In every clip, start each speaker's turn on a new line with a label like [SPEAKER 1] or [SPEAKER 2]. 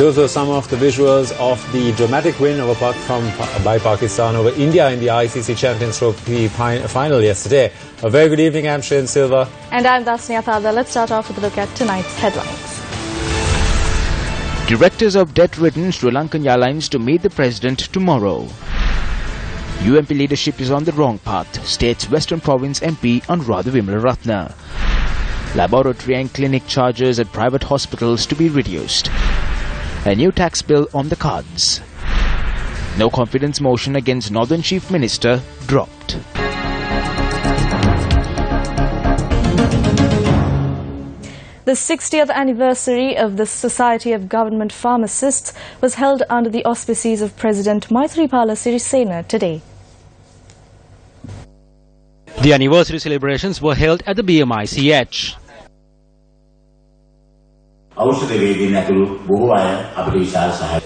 [SPEAKER 1] Those were some of the visuals of the dramatic win by Pakistan over India in the ICC Champions Trophy final yesterday. A very good evening, I'm Shane Silva.
[SPEAKER 2] And I'm Dasnia Thada. Let's start off with a look at tonight's headlines.
[SPEAKER 3] Directors of debt-ridden Sri Lankan Airlines to meet the President tomorrow. UMP leadership is on the wrong path, states Western Province MP Anuradha Wimalaratne. Laboratory and clinic charges at private hospitals to be reduced. A new tax bill on the cards. No confidence motion against Northern Chief Minister dropped.
[SPEAKER 2] The 60th anniversary of the Society of Government Pharmacists was held under the auspices of President Maithripala Sirisena today.
[SPEAKER 4] The anniversary celebrations were held at the BMICH.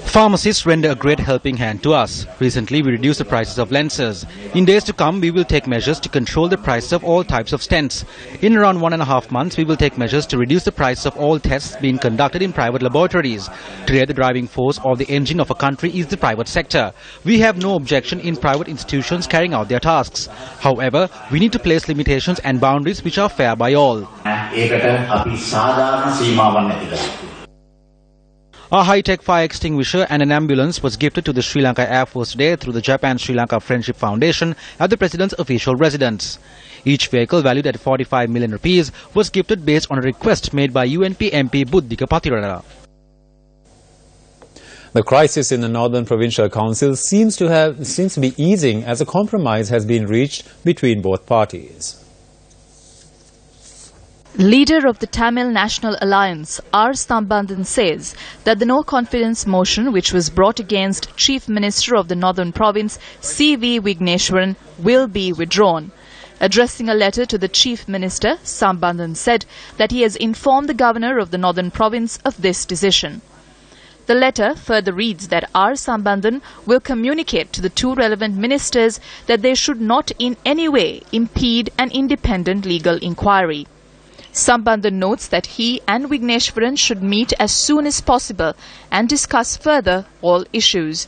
[SPEAKER 4] Pharmacists render a great helping hand to us. Recently, we reduced the prices of lenses. In days to come, we will take measures to control the prices of all types of stents. In around 1.5 months, we will take measures to reduce the price of all tests being conducted in private laboratories. Today, the driving force or the engine of a country is the private sector. We have no objection in private institutions carrying out their tasks. However, we need to place limitations and boundaries which are fair by all. A high-tech fire extinguisher and an ambulance was gifted to the Sri Lanka Air Force today through the Japan-Sri Lanka Friendship Foundation at the President's official residence. Each vehicle, valued at 45 million rupees, was gifted based on a request made by UNP MP Buddhika Patirana.
[SPEAKER 1] The crisis in the Northern Provincial Council seems to be easing as a compromise has been reached between both parties.
[SPEAKER 5] Leader of the Tamil National Alliance, R. Sambandhan, says that the no-confidence motion which was brought against Chief Minister of the Northern Province, C.V. Vigneswaran, will be withdrawn. Addressing a letter to the Chief Minister, Sambandhan said that he has informed the Governor of the Northern Province of this decision. The letter further reads that R. Sambandhan will communicate to the two relevant ministers that they should not in any way impede an independent legal inquiry. Sambandhan notes that he and Vigneswaran should meet as soon as possible and discuss further all issues.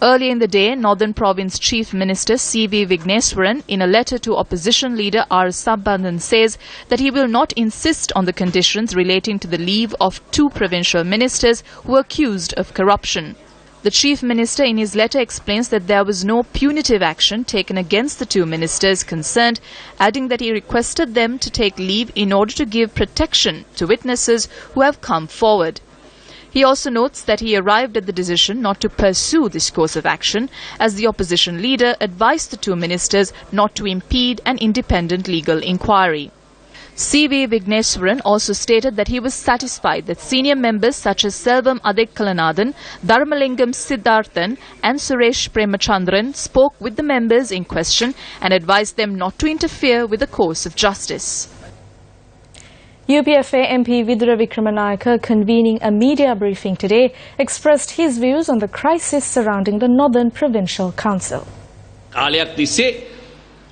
[SPEAKER 5] Earlier in the day, Northern Province Chief Minister C.V. Vigneswaran, in a letter to opposition leader R. Sambandhan, says that he will not insist on the conditions relating to the leave of two provincial ministers who were accused of corruption. The Chief Minister in his letter explains that there was no punitive action taken against the two ministers concerned, adding that he requested them to take leave in order to give protection to witnesses who have come forward. He also notes that he arrived at the decision not to pursue this course of action, as the opposition leader advised the two ministers not to impede an independent legal inquiry. C.V. Vigneswaran also stated that he was satisfied that senior members such as Selvam Adekkalanathan, Dharmalingam Siddharthan and Suresh Premachandran spoke with the members in question and advised them not to interfere with the course of justice.
[SPEAKER 2] UPFA MP Vidura Vikramanayake, convening a media briefing today, expressed his views on the crisis surrounding the Northern Provincial Council.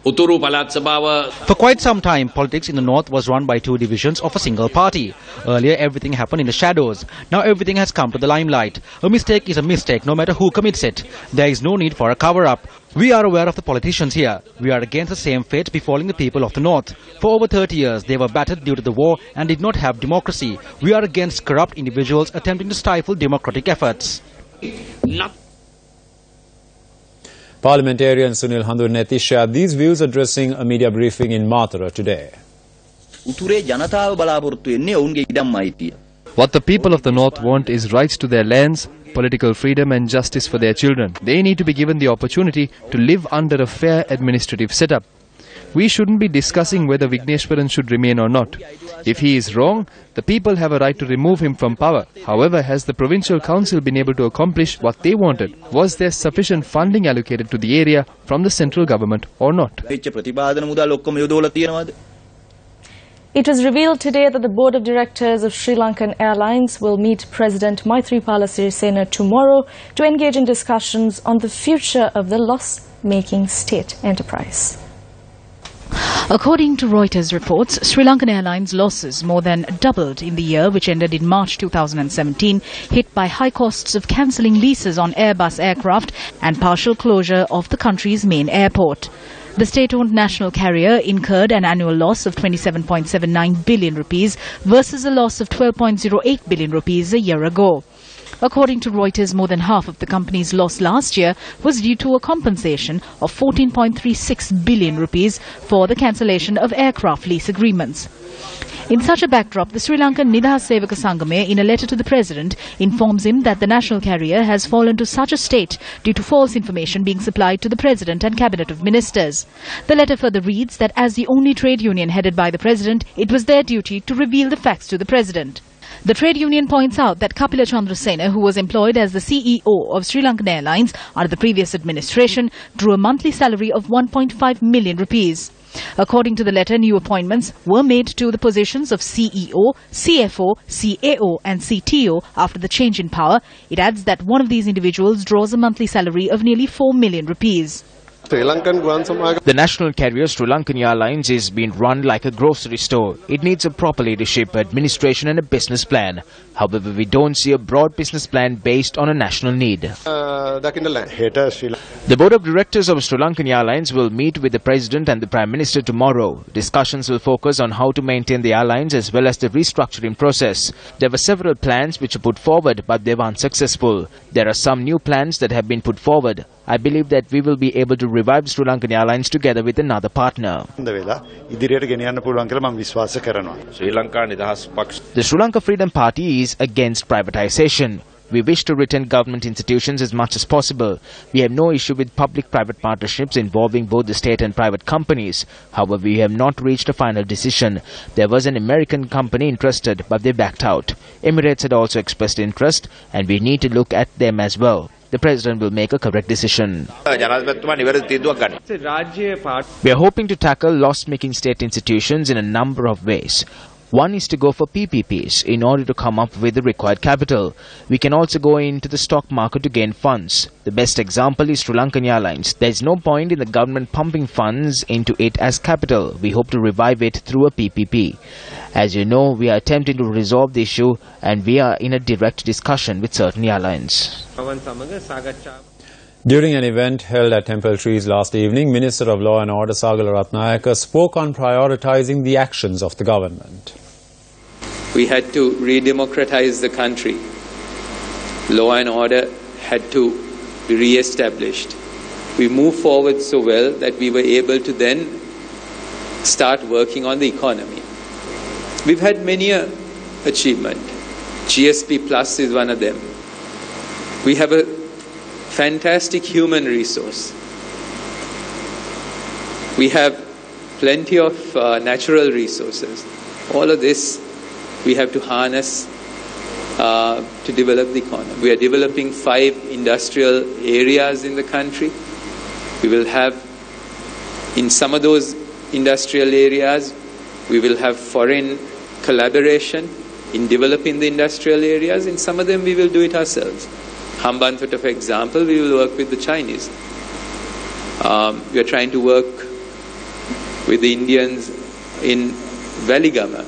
[SPEAKER 4] For quite some time, politics in the north was run by two divisions of a single party. Earlier, everything happened in the shadows. Now everything has come to the limelight. A mistake is a mistake, no matter who commits it. There is no need for a cover-up. We are aware of the politicians here. We are against the same fate befalling the people of the north. For over 30 years, they were battered due to the war and did not have democracy. We are against corrupt individuals attempting to stifle democratic efforts.
[SPEAKER 1] Parliamentarian Sunil Handurnethi shared these views addressing a media briefing in Mathura today.
[SPEAKER 6] What the people of the north want is rights to their lands, political freedom and justice for their children. They need to be given the opportunity to live under a fair administrative setup. We shouldn't be discussing whether Vigneswaran should remain or not. If he is wrong, the people have a right to remove him from power. However, has the Provincial Council been able to accomplish what they wanted? Was there sufficient funding allocated to the area from the central government or not?
[SPEAKER 2] It was revealed today that the Board of Directors of Sri Lankan Airlines will meet President Maithripala Sirisena tomorrow to engage in discussions on the future of the loss-making state enterprise.
[SPEAKER 7] According to Reuters reports, Sri Lankan Airlines losses more than doubled in the year which ended in March 2017, hit by high costs of cancelling leases on Airbus aircraft and partial closure of the country's main airport. The state-owned national carrier incurred an annual loss of 27.79 billion rupees versus a loss of 12.08 billion rupees a year ago. According to Reuters, more than half of the company's loss last year was due to a compensation of 14.36 billion rupees for the cancellation of aircraft lease agreements. In such a backdrop, the Sri Lankan Nidahas Sevaka Sangame, in a letter to the President, informs him that the national carrier has fallen to such a state due to false information being supplied to the President and Cabinet of Ministers. The letter further reads that as the only trade union headed by the President, it was their duty to reveal the facts to the President. The trade union points out that Kapila Chandrasena, who was employed as the CEO of Sri Lankan Airlines under the previous administration, drew a monthly salary of 1.5 million rupees. According to the letter, new appointments were made to the positions of CEO, CFO, CAO and CTO after the change in power. It adds that one of these individuals draws a monthly salary of nearly 4 million rupees.
[SPEAKER 3] The national carrier Sri Lankan Airlines is being run like a grocery store. It needs a proper leadership, administration and a business plan. However, we don't see a broad business plan based on a national need. The board of directors of Sri Lankan Airlines will meet with the President and the Prime Minister tomorrow. Discussions will focus on how to maintain the airlines as well as the restructuring process. There were several plans which were put forward, but they were unsuccessful. There are some new plans that have been put forward. I believe that we will be able to revive Sri Lankan Airlines together with another partner. The Sri Lanka Freedom Party is against privatization. We wish to retain government institutions as much as possible. We have no issue with public-private partnerships involving both the state and private companies. However, we have not reached a final decision. There was an American company interested, but they backed out. Emirates had also expressed interest, and we need to look at them as well. The President will make a correct decision. We are hoping to tackle loss-making state institutions in a number of ways. One is to go for PPPs in order to come up with the required capital. We can also go into the stock market to gain funds. The best example is Sri Lankan Airlines. There is no point in the government pumping funds into it as capital. We hope to revive it through a PPP. As you know, we are attempting to resolve the issue and we are in a direct discussion with certain airlines.
[SPEAKER 1] During an event held at Temple Trees last evening, Minister of Law and Order Sagala Ratnayaka spoke on prioritising the actions of the government.
[SPEAKER 8] We had to re-democratize the country. Law and order had to be re-established. We moved forward so well that we were able to then start working on the economy. We've had many achievement. GSP Plus is one of them. We have a fantastic human resource. We have plenty of natural resources. All of this we have to harness to develop the economy. We are developing 5 industrial areas in the country. We will have, in some of those industrial areas, we will have foreign collaboration in developing the industrial areas. In some of them we will do it ourselves. Hambantota, for example, we will work with the Chinese. We are trying to work with the Indians in Valigama.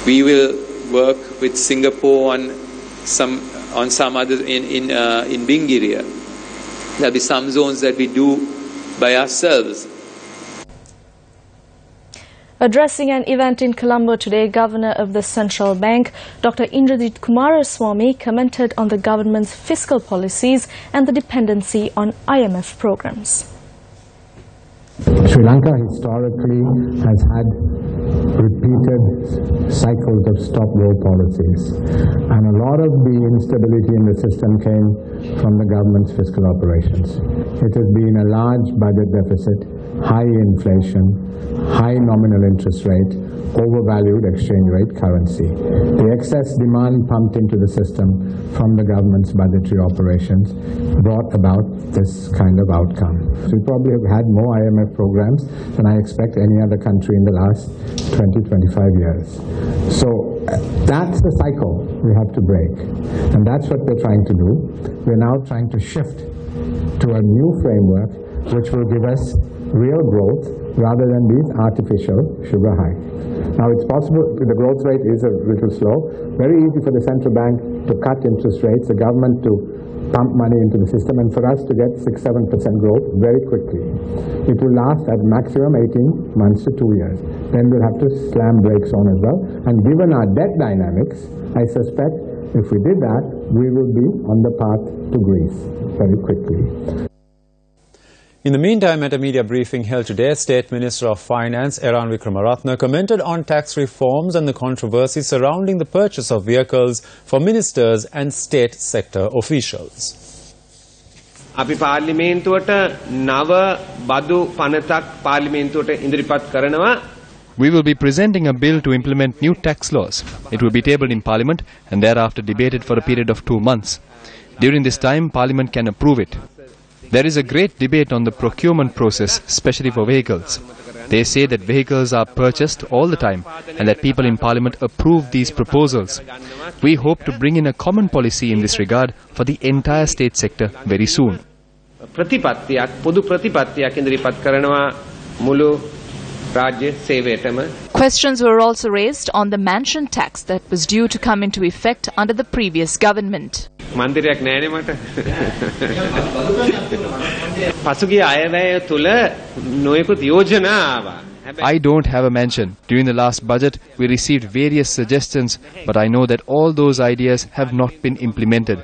[SPEAKER 8] We will work with Singapore on some other in Bingiria. There will be some zones that we do by ourselves.
[SPEAKER 2] Addressing an event in Colombo today, Governor of the Central Bank, Dr. Indrajit Kumaraswamy, commented on the government's fiscal policies and the dependency on IMF programs.
[SPEAKER 9] Sri Lanka historically has had repeated cycles of stop-go policies, and a lot of the instability in the system came from the government's fiscal operations. It has been a large budget deficit, high inflation, high nominal interest rate, overvalued exchange rate currency. The excess demand pumped into the system from the government's budgetary operations brought about this kind of outcome. We probably have had more IMF programs than I expect any other country in the last 20-25 years. So that's the cycle we have to break, and that's what we're trying to do. We're now trying to shift to a new framework which will give us real growth, rather than these artificial sugar hikes. Now it's possible, the growth rate is a little slow, very easy for the central bank to cut interest rates, the government to pump money into the system, and for us to get 6-7% growth very quickly. It will last at maximum 18 months to 2 years. Then we'll have to slam brakes on as well. And given our debt dynamics, I suspect if we did that, we will be on the path to Greece very quickly.
[SPEAKER 1] In the meantime, at a media briefing held today, State Minister of Finance Eran Wickramaratne commented on tax reforms and the controversy surrounding the purchase of vehicles for ministers and state sector officials.
[SPEAKER 10] අපි පාර්ලිමේන්තුවට නව බදු පනතක් පාර්ලිමේන්තුවට ඉදිරිපත් කරනවා.
[SPEAKER 6] We will be presenting a bill to implement new tax laws. It will be tabled in Parliament and thereafter debated for a period of 2 months. During this time, Parliament can approve it. There is a great debate on the procurement process, especially for vehicles. They say that vehicles are purchased all the time and that people in Parliament approve these proposals. We hope to bring in a common policy in this regard for the entire state sector very soon.
[SPEAKER 10] ප්‍රතිපත්තියක් පොදු ප්‍රතිපත්තියක් ඉදිරිපත් කරනවා මුළු රාජ්‍ය සේවයටම.
[SPEAKER 5] Questions were also raised on the mansion tax that was due to come into effect under the previous government.
[SPEAKER 10] මන්දිරයක් නෑනේ මට. පසුගිය අයවැය තුල නොයෙකුත් යෝජනා ආවා.
[SPEAKER 6] I don't have a mansion. During the last budget, we received various suggestions, but I know that all those ideas have not been implemented.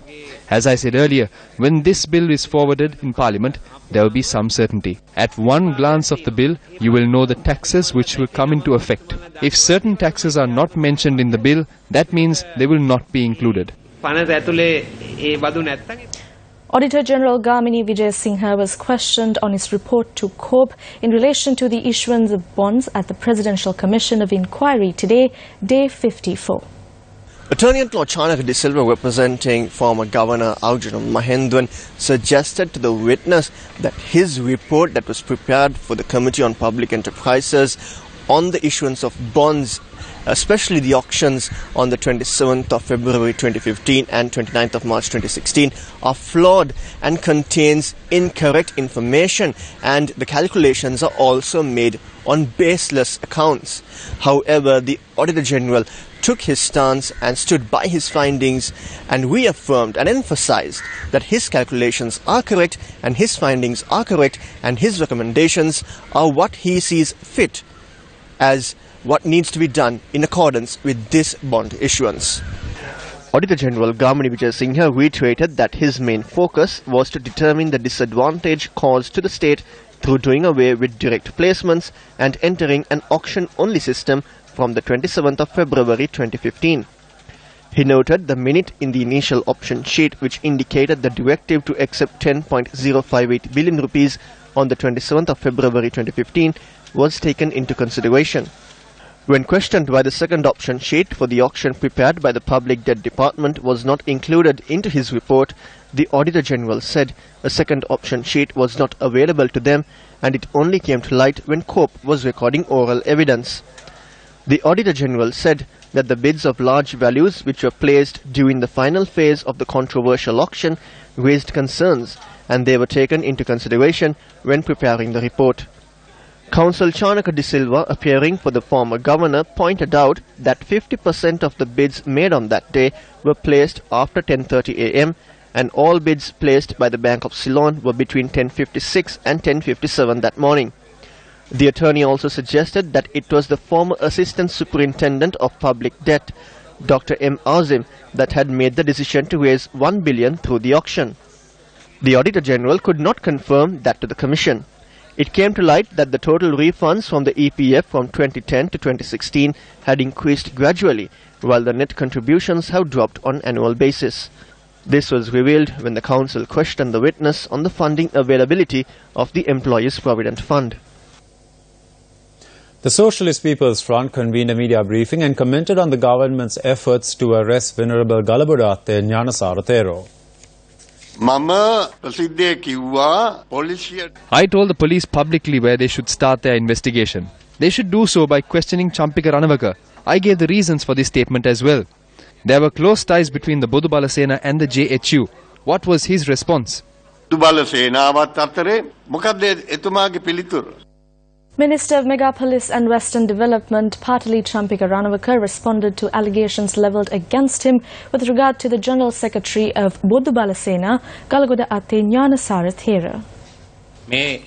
[SPEAKER 6] As I said earlier, when this bill is forwarded in Parliament, there will be some certainty. At one glance of the bill, you will know the taxes which will come into effect. If certain taxes are not mentioned in the bill, that means they will not be included.
[SPEAKER 2] Auditor General Gamini Vijay Singha was questioned on his report to COPE in relation to the issuance of bonds at the Presidential Commission of Inquiry today, day 54.
[SPEAKER 11] Attorney-at-Law Chanaka De Silva, representing former Governor Arjun Mahendran, suggested to the witness that his report that was prepared for the Committee on Public Enterprises on the issuance of bonds, especially the auctions on the 27th of February 2015 and 29th of March 2016, are flawed and contains incorrect information, and the calculations are also made on baseless accounts. However, the Auditor General took his stance and stood by his findings and reaffirmed and emphasized that his calculations are correct and his findings are correct and his recommendations are what he sees fit as what needs to be done in accordance with this bond issuance. Auditor General Gamini Vijay Singha reiterated that his main focus was to determine the disadvantage caused to the state through doing away with direct placements and entering an auction-only system from the 27th of February 2015. He noted the minute in the initial option sheet which indicated the directive to accept 10.058 billion rupees on the 27th of February 2015 was taken into consideration. When questioned why the second option sheet for the auction prepared by the Public Debt Department was not included into his report, the Auditor General said a second option sheet was not available to them and it only came to light when COPE was recording oral evidence. The Auditor General said that the bids of large values which were placed during the final phase of the controversial auction raised concerns and they were taken into consideration when preparing the report. Counsel Chanaka De Silva, appearing for the former governor, pointed out that 50% of the bids made on that day were placed after 10:30 a.m. and all bids placed by the Bank of Ceylon were between 10:56 and 10:57 that morning. The attorney also suggested that it was the former Assistant Superintendent of Public Debt, Dr. M. Azim, that had made the decision to raise 1 billion through the auction. The Auditor General could not confirm that to the Commission. It came to light that the total refunds from the EPF from 2010 to 2016 had increased gradually, while the net contributions have dropped on annual basis. This was revealed when the Council questioned the witness on the funding availability of the Employees' Provident Fund.
[SPEAKER 1] The Socialist People's Front convened a media briefing and commented on the government's efforts to arrest Venerable Galabudatte Gnanasara Thero.
[SPEAKER 6] I told the police publicly where they should start their investigation. They should do so by questioning Champika Ranawaka. I gave the reasons for this statement as well. There were close ties between the Bodu Bala Sena and the JHU. What was his response?
[SPEAKER 2] Minister of Megapolis and Western Development, Patali Champika Ranawaka, responded to allegations levelled against him with regard to the General Secretary of Boddu Balasena, Galagoda Atte Gnanasara Thera.
[SPEAKER 12] මේ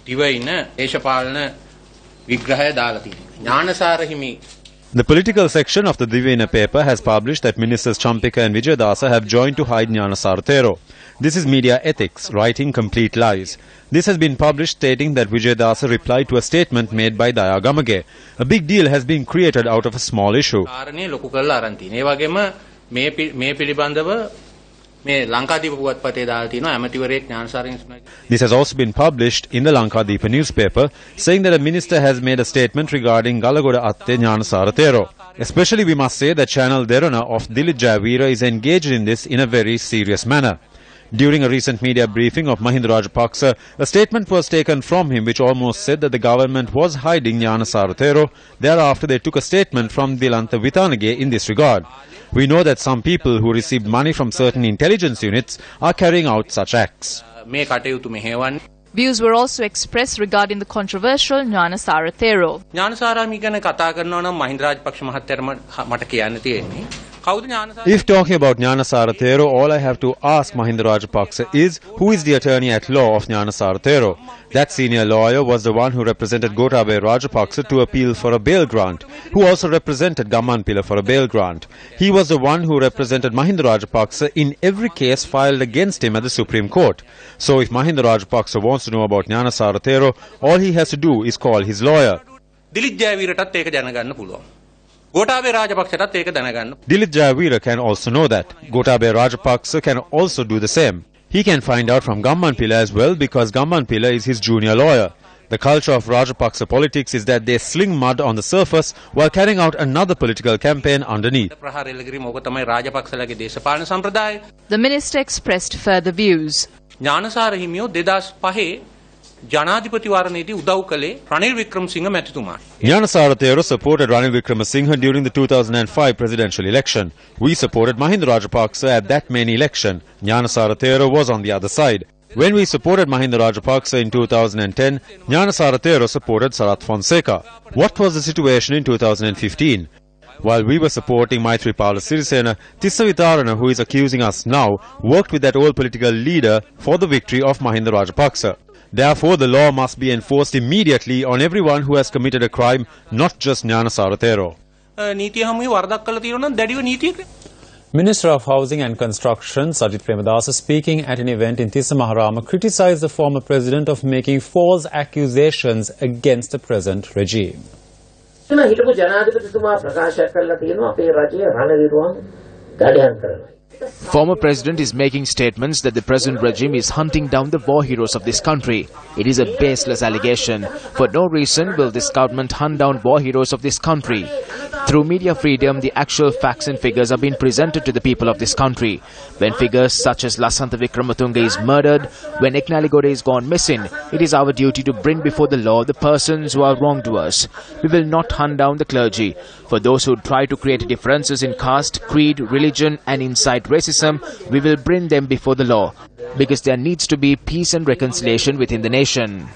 [SPEAKER 12] දිවයින දේශපාලන විග්‍රහය දාලා තියෙනවා. ඥානසාර හිමි.
[SPEAKER 1] The political section of the Divina paper has published that Ministers Champika and Vijayadasa have joined to hide Gnanasara Thero. This is media ethics, writing complete lies. This has been published stating that Vijayadasa replied to a statement made by Daya Gamage. A big deal has been created out of a small issue.
[SPEAKER 12] කාරණේ ලොකු කරලා අරන් තියෙනවා. ඒ වගේම මේ පිළිබඳව මේ ලංකාදීප පුවත්පතේ දාලා තියෙනවා ඇමතිවරයෙක් ඥානසාරින්.
[SPEAKER 1] This has also been published in the Lankadeepa newspaper, saying that a minister has made a statement regarding Galagoda Atte Gnanasara Thero. Especially we must say that Channel Derana of Dilit Jayavira is engaged in this in a very serious manner. During a recent media briefing of Mahinda Rajapaksa, a statement was taken from him which almost said that the government was hiding Gnanasara Thero. Thereafter they took a statement from Dilanta Vitanage in this regard. We know that some people who received money from certain intelligence units are carrying out such acts.
[SPEAKER 5] Views were also expressed regarding the controversial Gnanasara Thero.
[SPEAKER 12] ඥානසාරා මි ගැන කතා කරනවා නම් මහින්ද රාජපක්ෂ මහත්තයාට මට කියන්න තියෙන්නේ.
[SPEAKER 1] If talking about Gnanasara Thero, all I have to ask Mahinda Rajapaksa is, who is the attorney at law of Gnanasara Thero? That senior lawyer was the one who represented Gotabaya Rajapaksa to appeal for a bail grant, who also represented Gammanpila for a bail grant. He was the one who represented Mahinda Rajapaksa in every case filed against him at the Supreme Court. So if Mahinda Rajapaksa wants to know about Gnanasara Thero, all he has to do is call his lawyer.
[SPEAKER 12] දිලිත් ජයවීරටත් ඒක දැනගන්න පුළුවන්. Gotabaya Rajapaksaටත් ඒක දැනගන්න.
[SPEAKER 1] Dilit Jayavira can also know that. Gotabaya Rajapaksa can also do the same. He can find out from Gammanpila as well because Gammanpila is his junior lawyer. The culture of Rajapaksa politics is that they sling mud on the surface while carrying out another political campaign underneath.
[SPEAKER 5] The minister expressed further views.
[SPEAKER 12] Gnanasara හිමියෝ 2005 ජනාධිපති වාරණයේදී උදව් කළේ රනිල් වික්‍රමසිංහ මැතිතුමා.
[SPEAKER 1] Gnanasara Thero supported Ranil Wickremesinghe during the 2005 presidential election. We supported Mahinda Rajapaksa at that main election. Gnanasara Thero was on the other side. When we supported Mahinda Rajapaksa in 2010, Gnanasara Thero supported Sarath Fonseca. What was the situation in 2015? While we were supporting Maithripala Sirisena, Tissa Vitarana, who is accusing us now, worked with that old political leader for the victory of Mahinda Rajapaksa. Therefore, the law must be enforced immediately on everyone who has committed a crime, not just Gnanasara Thero. Minister of Housing and Construction, Sajid Premadasa, speaking at an event in Tissa Maharama, criticized the former president of making false accusations against the present regime.
[SPEAKER 3] Former president is making statements that the present regime is hunting down the war heroes of this country. It is a baseless allegation. For no reason will this government hunt down war heroes of this country. Through media freedom, the actual facts and figures are being presented to the people of this country. When figures such as Lasantha Wickrematunge is murdered, when Eknaligode is gone missing, it is our duty to bring before the law the persons who are wrongdoers. We will not hunt down the clergy. For those who try to create differences in caste, creed, religion and incite racism, we will bring them before the law. Because there needs to be peace and reconciliation within the nation.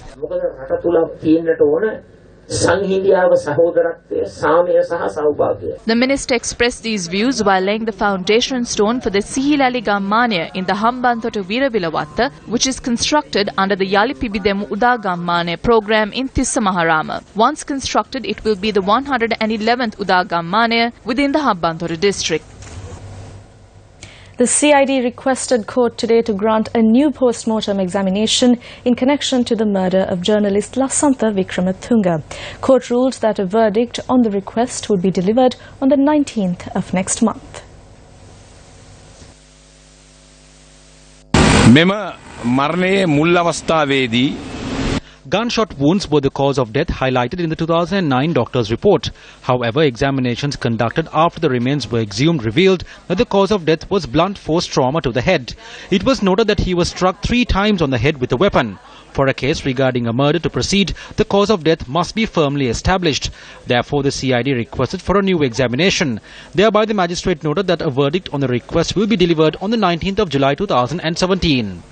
[SPEAKER 5] The minister expressed these views while laying the foundation stone for the Sihilali Gammaniya in the Hambantota Veeravilawatta, which is constructed under the Yali Pibidemu Uda Gammaniya program in Tissa Maharama. Once constructed, it will be the 111th Uda Gammaniya within the Hambantota district.
[SPEAKER 2] The CID requested court today to grant a new post-mortem examination in connection to the murder of journalist Lasantha Wickrematunge. Court ruled that a verdict on the request would be delivered on the 19th of next month.
[SPEAKER 4] Gunshot wounds were the cause of death highlighted in the 2009 doctor's report. However, examinations conducted after the remains were exhumed revealed that the cause of death was blunt force trauma to the head. It was noted that he was struck 3 times on the head with a weapon. For a case regarding a murder to proceed, the cause of death must be firmly established. Therefore, the CID requested for a new examination. Thereby, the magistrate noted that a verdict on the request will be delivered on the 19th of July 2017.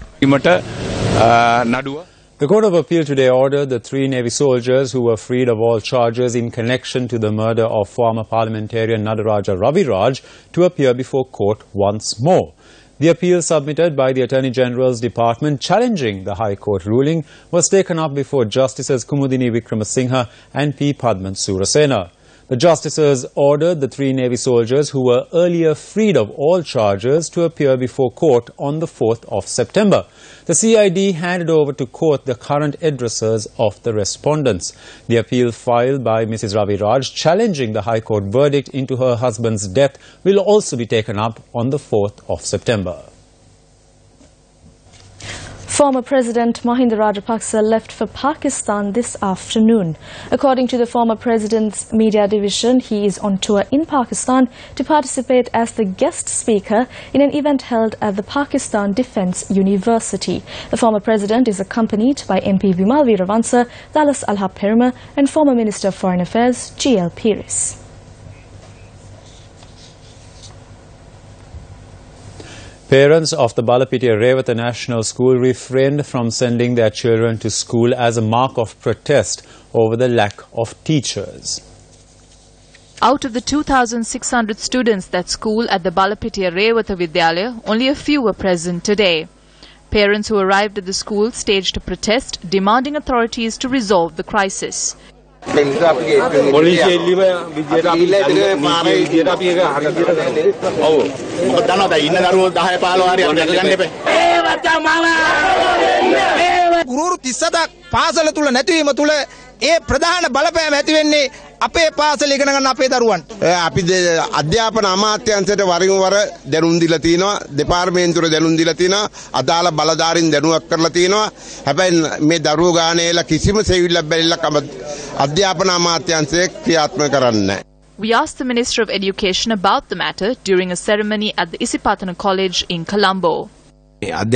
[SPEAKER 1] The Court of Appeal today ordered the 3 Navy soldiers who were freed of all charges in connection to the murder of former parliamentarian Nadaraja Raviraj to appear before court once more. The appeal submitted by the Attorney General's Department challenging the High Court ruling was taken up before Justices Kumudini Wickramasinghe and P. Padman Surasena. The justices ordered the 3 Navy soldiers who were earlier freed of all charges to appear before court on the 4th of September. The CID handed over to court the current addresses of the respondents. The appeal filed by Mrs. Raviraj challenging the High Court verdict into her husband's death will also be taken up on the 4th of September.
[SPEAKER 2] Former President Mahinda Rajapaksa left for Pakistan this afternoon. According to the former president's media division, he is on tour in Pakistan to participate as the guest speaker in an event held at the Pakistan Defence University. The former president is accompanied by MP Vimal Veeravansa, Dallas Alhab Peruma and former Minister of Foreign Affairs G.L. Pires.
[SPEAKER 1] Parents of the Balapitiya Rewata National School refrained from sending their children to school as a mark of protest over the lack of teachers.
[SPEAKER 5] Out of the 2,600 students that school at the Balapitiya Rewata Vidyalaya, only a few were present today. Parents who arrived at the school staged a protest demanding authorities to resolve the crisis.
[SPEAKER 13] ගුරුවරු 30ක් පාසල තුල නැතිවීම තුල ඒ ප්‍රධාන බලපෑම ඇති වෙන්නේ අපේ පාසල ඉගෙන ගන්න අපේ දරුවන්ට. අපි අධ්‍යාපන අමාත්‍යාංශයට වරින් වර දැනුම් දීලා තිනවා, දෙපාර්තමේන්තුවට දැනුම් දීලා තිනවා, අදාළ බලධාරීන් දැනුවක් කරලා තිනවා. හැබැයි මේ දරුවෝ ගානේලා කිසිම සෙවිල්ලක් බැරිලක් අධ්‍යාපන අමාත්‍යාංශය ක්‍රියාත්මක කරන්නේ නැහැ.
[SPEAKER 5] We asked the Minister of Education about the matter during a ceremony at the Isipatana College in Colombo.
[SPEAKER 4] As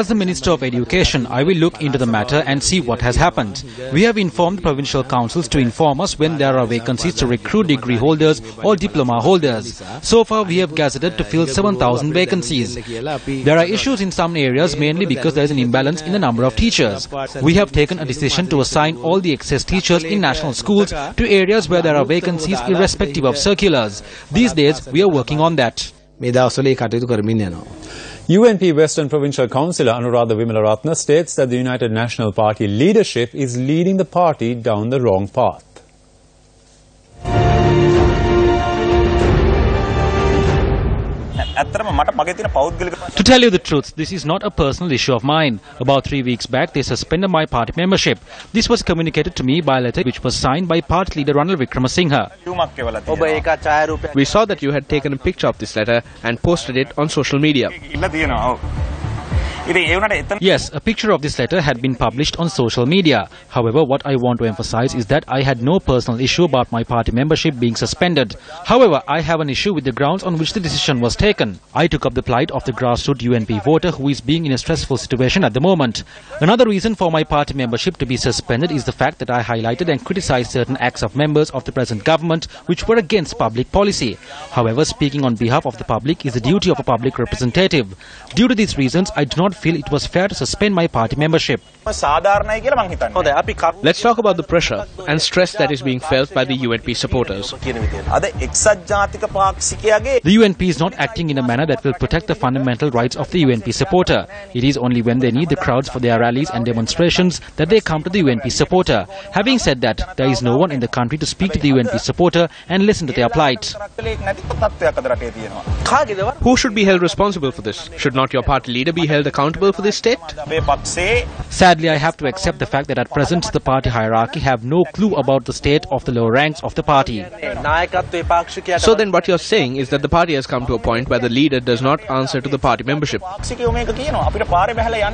[SPEAKER 4] the Minister of Education, I will look into the matter and see what has happened. We have informed provincial councils to inform us when there are vacancies to recruit degree holders or diploma holders. So far, we have gazetted to fill 7,000 vacancies. There are issues in some areas mainly because there is an imbalance in the number of teachers. We have taken a decision to assign all the excess teachers in national schools to areas where there are vacancies irrespective of circulars. These days, we are working on that.
[SPEAKER 1] UNP Western Provincial Councillor Anuradha Wimalaratne states that the United National Party leadership is leading the party down the wrong path.
[SPEAKER 4] To tell you the truth, this is not a personal issue of mine. About 3 weeks back, they suspended my party membership. This was communicated to me by a letter which was signed by party leader Ranil Wickramasinghe.
[SPEAKER 6] We saw that you had taken a picture of this letter and posted it on social media.
[SPEAKER 4] Yes, a picture of this letter had been published on social media. However, what I want to emphasize is that I had no personal issue about my party membership being suspended. However, I have an issue with the grounds on which the decision was taken. I took up the plight of the grassroots UNP voter who is being in a stressful situation at the moment. Another reason for my party membership to be suspended is the fact that I highlighted and criticized certain acts of members of the present government which were against public policy. However, speaking on behalf of the public is the duty of a public representative. Due to these reasons, I do not feel it was fair to suspend my party membership.
[SPEAKER 6] Let's talk about the pressure and stress that is being felt by the UNP supporters.
[SPEAKER 4] The UNP is not acting in a manner that will protect the fundamental rights of the UNP supporter. It is only when they need the crowds for their rallies and demonstrations that they come to the UNP supporter. Having said that, there is no one in the country to speak to the UNP supporter and listen to their plight.
[SPEAKER 6] Who should be held responsible for this? Should not your party leader be held accountable for this state?
[SPEAKER 4] Sadly, I have to accept the fact that at present the party hierarchy have no clue about the state of the lower ranks of the party.
[SPEAKER 6] So then what you're saying is that the party has come to a point where the leader does not answer to the party membership.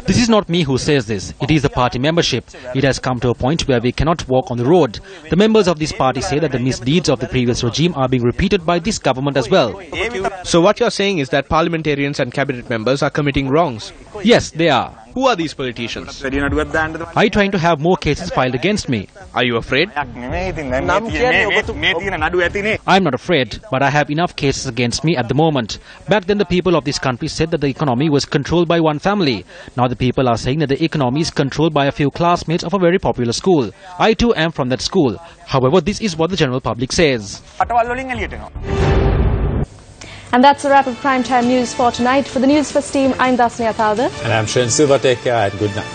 [SPEAKER 4] This is not me who says this. It is the party membership. It has come to a point where we cannot walk on the road. The members of this party say that the misdeeds of the previous regime are being repeated by this government as well.
[SPEAKER 6] So what you're saying is that parliamentarians and cabinet members are committing wrongs.
[SPEAKER 4] Yes, they are.
[SPEAKER 14] Who are these politicians?
[SPEAKER 4] Are you trying to have more cases filed against me?
[SPEAKER 14] Are you afraid?
[SPEAKER 4] I'm not afraid, but I have enough cases against me at the moment. Back then the people of this country said that the economy was controlled by one family. Now the people are saying that the economy is controlled by a few classmates of a very popular school. I too am from that school. However, this is what the general public says.
[SPEAKER 2] And that's a wrap of Primetime News for tonight. For the News First team, I'm Dasnia Thalda.
[SPEAKER 1] And I'm Shin Silva. Take care and good night.